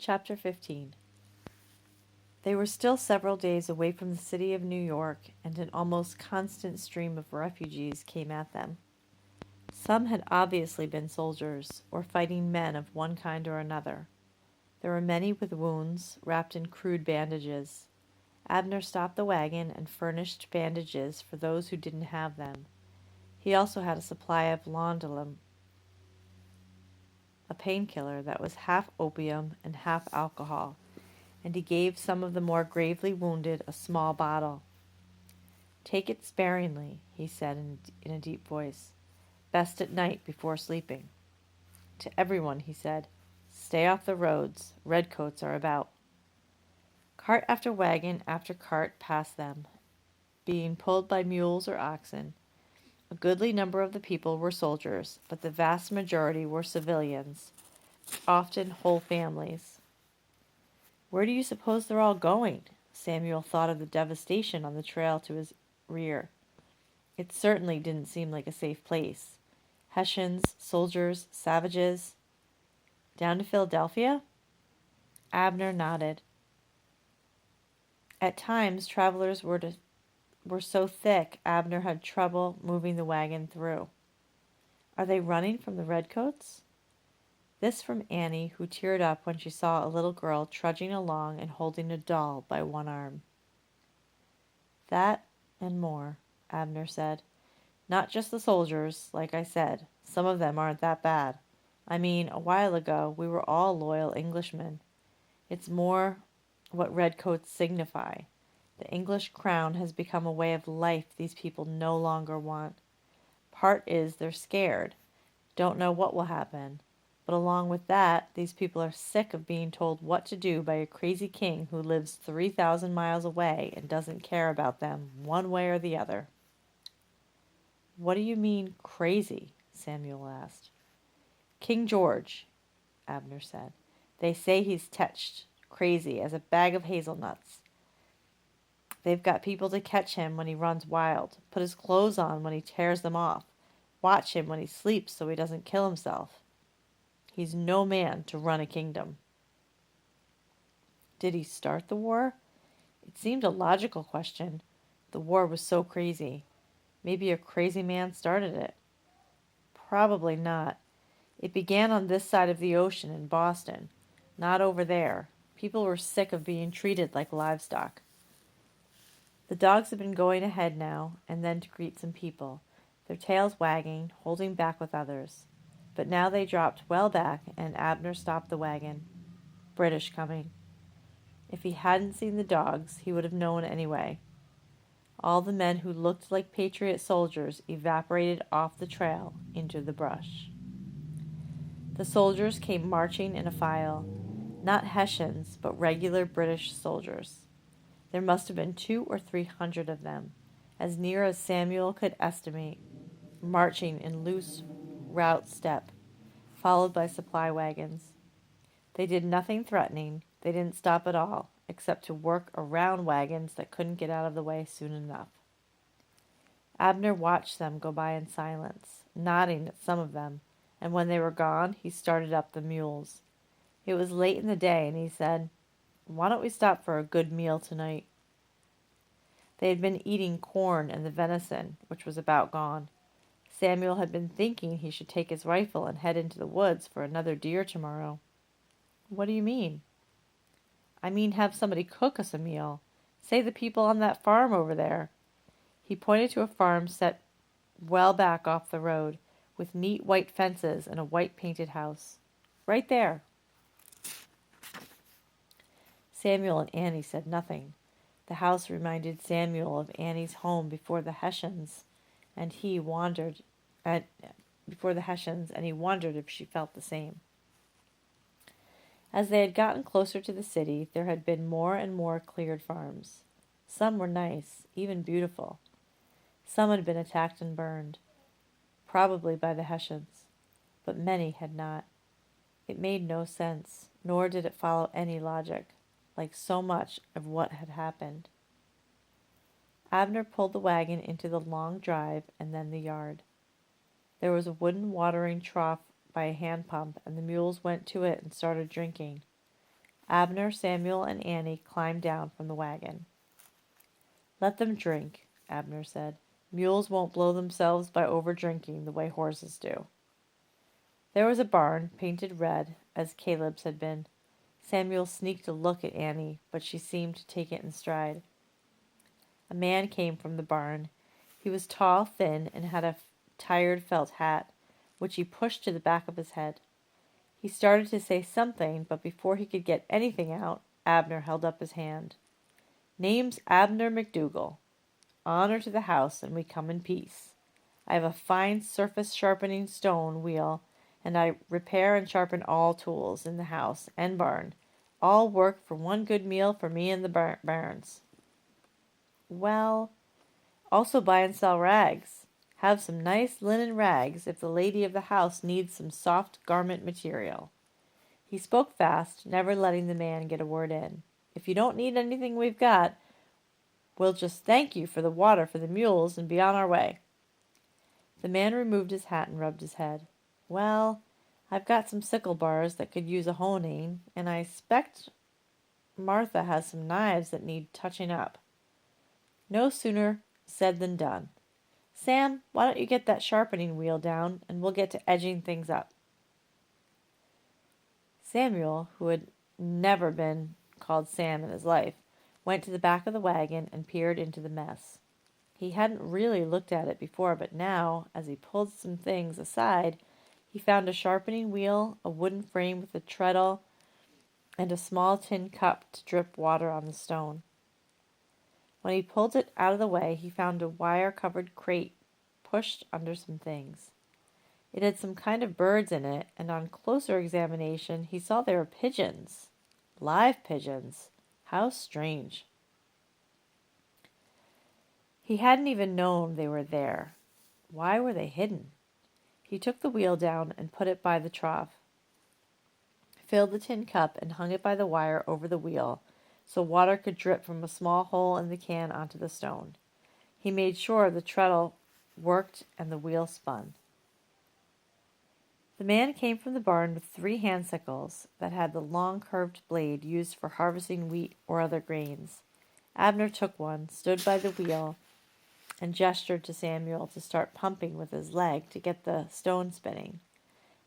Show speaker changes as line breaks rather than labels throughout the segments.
Chapter 15. They were still several days away from the city of New York, and an almost constant stream of refugees came at them. Some had obviously been soldiers, or fighting men of one kind or another. There were many with wounds, wrapped in crude bandages. Abner stopped the wagon and furnished bandages for those who didn't have them. He also had a supply of Londolam, a painkiller that was half opium and half alcohol, and he gave some of the more gravely wounded a small bottle. "Take it sparingly," he said in a deep voice. "Best at night before sleeping." To everyone he said, "Stay off the roads. Redcoats are about." Cart after cart passed them, being pulled by mules or oxen. A goodly number of the people were soldiers, but the vast majority were civilians, often whole families. "Where do you suppose they're all going?" Samuel thought of the devastation on the trail to his rear. It certainly didn't seem like a safe place. Hessians, soldiers, savages. Down to Philadelphia? Abner nodded. At times, travelers were so thick Abner had trouble moving the wagon through. "Are they running from the redcoats?" This from Annie, who teared up when she saw a little girl trudging along and holding a doll by one arm. "That and more," Abner said. "Not just the soldiers, like I said. Some of them aren't that bad. I mean, a while ago we were all loyal Englishmen. It's more what redcoats signify. The English crown has become a way of life these people no longer want. Part is they're scared, don't know what will happen. But along with that, these people are sick of being told what to do by a crazy king who lives 3,000 miles away and doesn't care about them one way or the other." "What do you mean, crazy?" Samuel asked. "King George," Abner said. "They say he's tetched crazy as a bag of hazelnuts. They've got people to catch him when he runs wild, put his clothes on when he tears them off, watch him when he sleeps so he doesn't kill himself. He's no man to run a kingdom." Did he start the war? It seemed a logical question. The war was so crazy. Maybe a crazy man started it. Probably not. It began on this side of the ocean in Boston, not over there. People were sick of being treated like livestock. The dogs had been going ahead now and then to greet some people, their tails wagging, holding back with others. But now they dropped well back, and Abner stopped the wagon. British coming. If he hadn't seen the dogs, he would have known anyway. All the men who looked like patriot soldiers evaporated off the trail into the brush. The soldiers came marching in a file, not Hessians, but regular British soldiers. There must have been 200 or 300 of them, as near as Samuel could estimate, marching in loose route step, followed by supply wagons. They did nothing threatening. They didn't stop at all, except to work around wagons that couldn't get out of the way soon enough. Abner watched them go by in silence, nodding at some of them, and when they were gone, he started up the mules. It was late in the day, and he said, "Why don't we stop for a good meal tonight?" They had been eating corn and the venison, which was about gone. Samuel had been thinking he should take his rifle and head into the woods for another deer tomorrow. "What do you mean?" "I mean have somebody cook us a meal. Say the people on that farm over there." He pointed to a farm set well back off the road, with neat white fences and a white painted house. "Right there." Samuel and Annie said nothing. The house reminded Samuel of Annie's home before the Hessians, and he wondered if she felt the same. As they had gotten closer to the city, there had been more and more cleared farms. Some were nice, even beautiful. Some had been attacked and burned, probably by the Hessians, but many had not. It made no sense, nor did it follow any logic, like so much of what had happened. Abner pulled the wagon into the long drive and then the yard. There was a wooden watering trough by a hand pump, and the mules went to it and started drinking. Abner, Samuel, and Annie climbed down from the wagon. "Let them drink," Abner said. "Mules won't blow themselves by over-drinking the way horses do." There was a barn, painted red, as Caleb's had been. Samuel sneaked a look at Annie, but she seemed to take it in stride. A man came from the barn. He was tall, thin, and had a tired felt hat, which he pushed to the back of his head. He started to say something, but before he could get anything out, Abner held up his hand. "Name's Abner McDougal. Honor to the house, and we come in peace. I have a fine surface sharpening stone wheel, and I repair and sharpen all tools in the house and barn. All work for one good meal for me and the bairns." "Well, also buy and sell rags. Have some nice linen rags if the lady of the house needs some soft garment material." He spoke fast, never letting the man get a word in. "If you don't need anything we've got, we'll just thank you for the water for the mules and be on our way." The man removed his hat and rubbed his head. "Well, I've got some sickle bars that could use a honing, and I expect Martha has some knives that need touching up." No sooner said than done. "Sam, why don't you get that sharpening wheel down, and we'll get to edging things up." Samuel, who had never been called Sam in his life, went to the back of the wagon and peered into the mess. He hadn't really looked at it before, but now, as he pulled some things aside, he found a sharpening wheel, a wooden frame with a treadle, and a small tin cup to drip water on the stone. When he pulled it out of the way, he found a wire-covered crate pushed under some things. It had some kind of birds in it, and on closer examination he saw they were pigeons. Live pigeons. How strange. He hadn't even known they were there. Why were they hidden? He took the wheel down and put it by the trough, filled the tin cup, and hung it by the wire over the wheel so water could drip from a small hole in the can onto the stone. He made sure the treadle worked and the wheel spun. The man came from the barn with 3 hand sickles that had the long curved blade used for harvesting wheat or other grains. Abner took one, stood by the wheel, and gestured to Samuel to start pumping with his leg to get the stone spinning.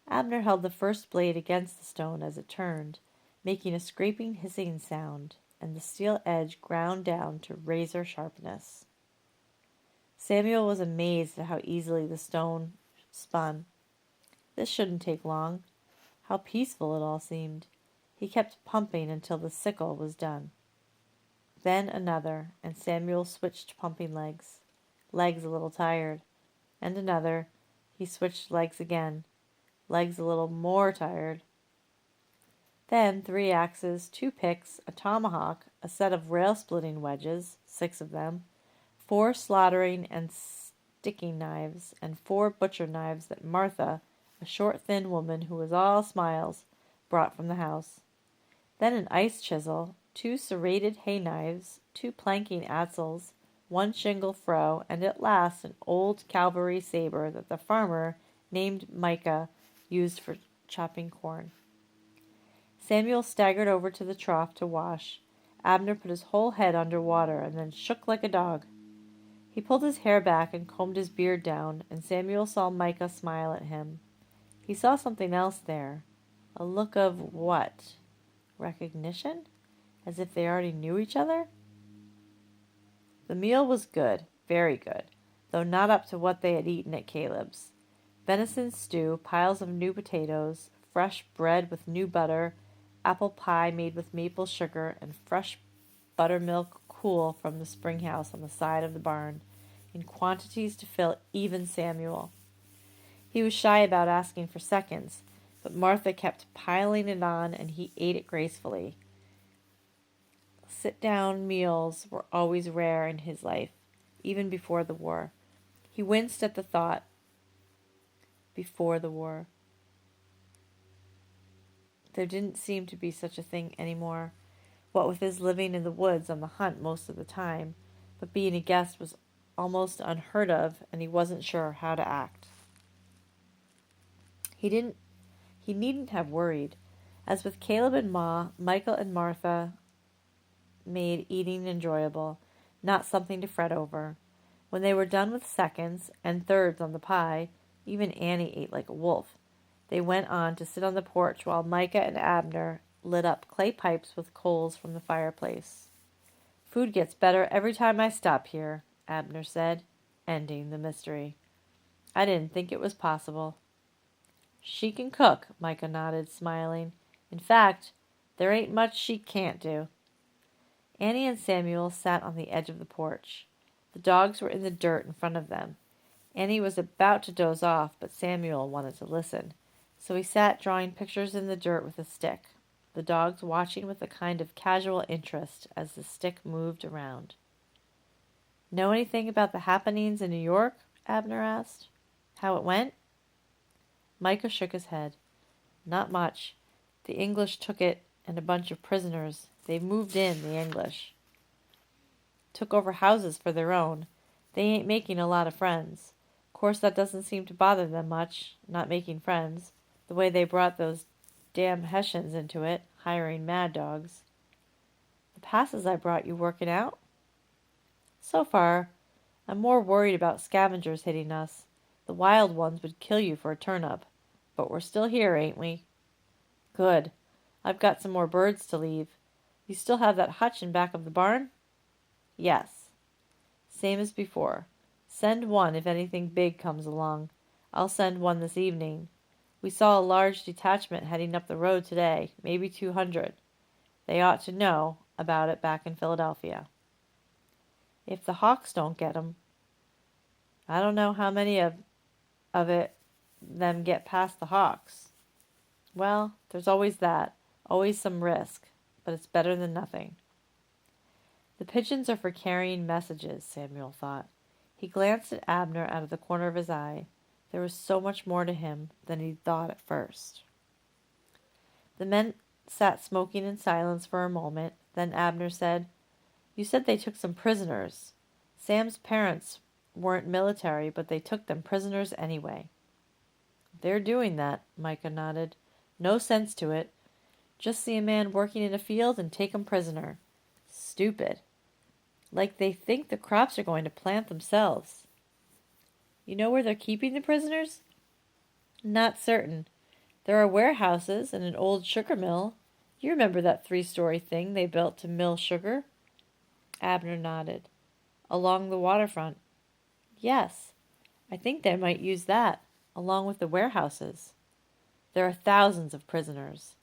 Abner held the first blade against the stone as it turned, making a scraping, hissing sound, and the steel edge ground down to razor sharpness. Samuel was amazed at how easily the stone spun. This shouldn't take long. How peaceful it all seemed. He kept pumping until the sickle was done. Then another, and Samuel switched pumping legs a little tired. And another. He switched legs again, legs a little more tired. Then 3 axes, 2 picks, a tomahawk, a set of rail-splitting wedges, 6 of them, 4 slaughtering and sticking knives, and 4 butcher knives that Martha, a short, thin woman who was all smiles, brought from the house. Then an ice chisel, 2 serrated hay knives, 2 planking adzles, 1 shingle froe, and at last an old cavalry saber that the farmer, named Micah, used for chopping corn. Samuel staggered over to the trough to wash. Abner put his whole head under water and then shook like a dog. He pulled his hair back and combed his beard down, and Samuel saw Micah smile at him. He saw something else there. A look of what? Recognition? As if they already knew each other? The meal was good, very good, though not up to what they had eaten at Caleb's. Venison stew, piles of new potatoes, fresh bread with new butter, apple pie made with maple sugar, and fresh buttermilk cool from the spring house on the side of the barn, in quantities to fill even Samuel. He was shy about asking for seconds, but Martha kept piling it on, and he ate it gracefully. Sit-down meals were always rare in his life, even before the war. He winced at the thought. Before the war. There didn't seem to be such a thing anymore, what with his living in the woods on the hunt most of the time, but being a guest was almost unheard of, and he wasn't sure how to act. He needn't have worried. As with Caleb and Ma, Michael and Martha made eating enjoyable, not something to fret over. When they were done with seconds and thirds on the pie, even Annie ate like a wolf. They went on to sit on the porch while Micah and Abner lit up clay pipes with coals from the fireplace. Food gets better every time I stop here, Abner said, ending the mystery. I didn't think it was possible. She can cook, Micah nodded, smiling. In fact, there ain't much she can't do. Annie and Samuel sat on the edge of the porch. The dogs were in the dirt in front of them. Annie was about to doze off, but Samuel wanted to listen, so he sat drawing pictures in the dirt with a stick, the dogs watching with a kind of casual interest as the stick moved around. Know anything about the happenings in New York? Abner asked. How it went? Micah shook his head. Not much. The English took it and a bunch of prisoners. They've moved in, the English. Took over houses for their own. They ain't making a lot of friends. Of course, that doesn't seem to bother them much, not making friends, the way they brought those damn Hessians into it, hiring mad dogs. The passes I brought you working out? So far, I'm more worried about scavengers hitting us. The wild ones would kill you for a turnip. But we're still here, ain't we? Good. I've got some more birds to leave. You still have that hutch in back of the barn? Yes. Same as before. Send one if anything big comes along. I'll send one this evening. We saw a large detachment heading up the road today, maybe 200. They ought to know about it back in Philadelphia. If the Hawks don't get 'em, I don't know how many of them get past the Hawks. Well, there's always that, always some risk, but it's better than nothing. The pigeons are for carrying messages, Samuel thought. He glanced at Abner out of the corner of his eye. There was so much more to him than he'd thought at first. The men sat smoking in silence for a moment. Then Abner said, You said they took some prisoners. Sam's parents weren't military, but they took them prisoners anyway. They're doing that, Micah nodded. No sense to it. Just see a man working in a field and take him prisoner. Stupid. Like they think the crops are going to plant themselves. You know where they're keeping the prisoners? Not certain. There are warehouses and an old sugar mill. You remember that 3-story thing they built to mill sugar? Abner nodded. Along the waterfront. Yes, I think they might use that, along with the warehouses. There are thousands of prisoners.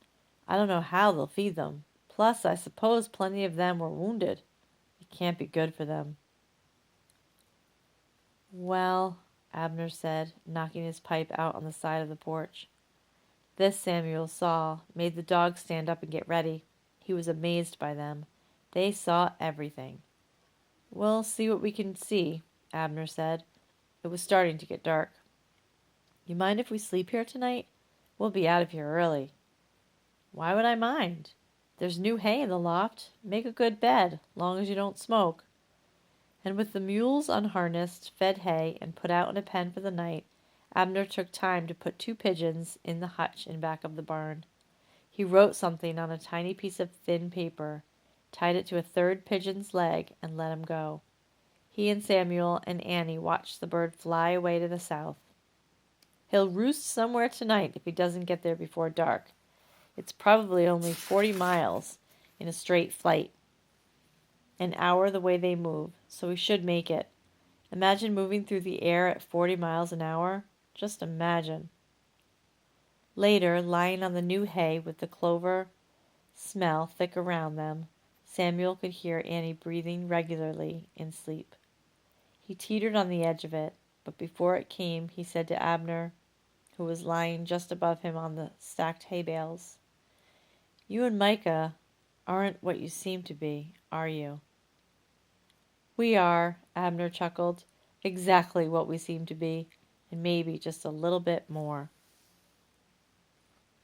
I don't know how they'll feed them. Plus, I suppose plenty of them were wounded. It can't be good for them. Well, Abner said, knocking his pipe out on the side of the porch. This, Samuel saw, made the dogs stand up and get ready. He was amazed by them. They saw everything. We'll see what we can see, Abner said. It was starting to get dark. You mind if we sleep here tonight? We'll be out of here early. Why would I mind? There's new hay in the loft. Make a good bed, long as you don't smoke. And with the mules unharnessed, fed hay, and put out in a pen for the night, Abner took time to put 2 pigeons in the hutch in back of the barn. He wrote something on a tiny piece of thin paper, tied it to a 3rd pigeon's leg, and let him go. He and Samuel and Annie watched the bird fly away to the south. He'll roost somewhere tonight if he doesn't get there before dark. It's probably only 40 miles in a straight flight. An hour the way they move, so he should make it. Imagine moving through the air at 40 miles an hour. Just imagine. Later, lying on the new hay with the clover smell thick around them, Samuel could hear Annie breathing regularly in sleep. He teetered on the edge of it, but before it came, he said to Abner, who was lying just above him on the stacked hay bales, You and Micah aren't what you seem to be, are you? We are, Abner chuckled. Exactly what we seem to be, and maybe just a little bit more.